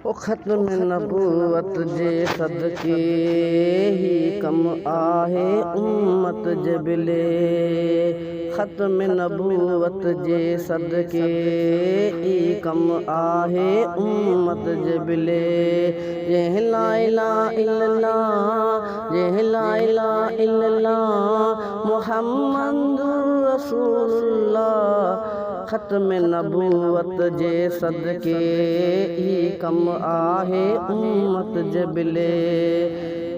ओ ख़त्म नबूवत जे सदके ही कम आहे उम्मत जे बिले। ख़त्म नबूवत जे सदके ही कम आहे उम्मत जे बिले। जंहिं ला इलाहा इल्लल्लाह, जंहिं ला इलाहा इल्लल्लाह मुहम्मदुर रसूलुल्लाह। ख़त्म नबूवत जे सदके ही कम आहे उम्मत जे बिले।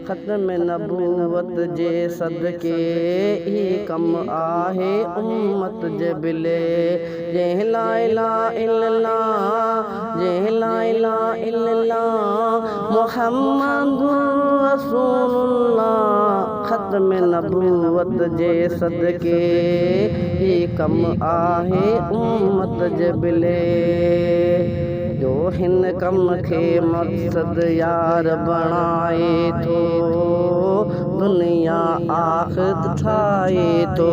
ख़त्म नबूवत जे सदके ही कम आहे उम्मत जे बिले। जंहिं ला इलाहा इल्लल्लाह, जंहिं ला इलाहा इल्लल्लाह मुहम्मदुर रसूलुल्लाह। ख़त्म नबूवत जे सदके ही कम आहे उम्मत जे बिले। जो हिन कम खे मक़सद यार बणाए थो, दुनिया आख़िरत ठाहे थो।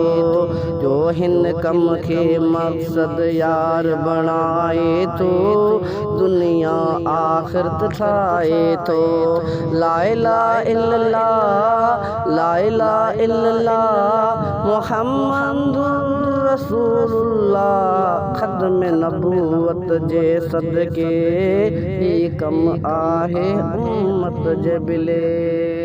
जो हिन कम खे मक़सद यार बणाए थो, दुनिया आख़िरत ठाहे थो। ला इलाहा इल्लल्लाह, ला इलाहा इल्लल्लाह मुहम्मदुर रसूलुल्लाह। ख़त्म नबूवत जे सदके ही कम आहे उम्मत जे बिले।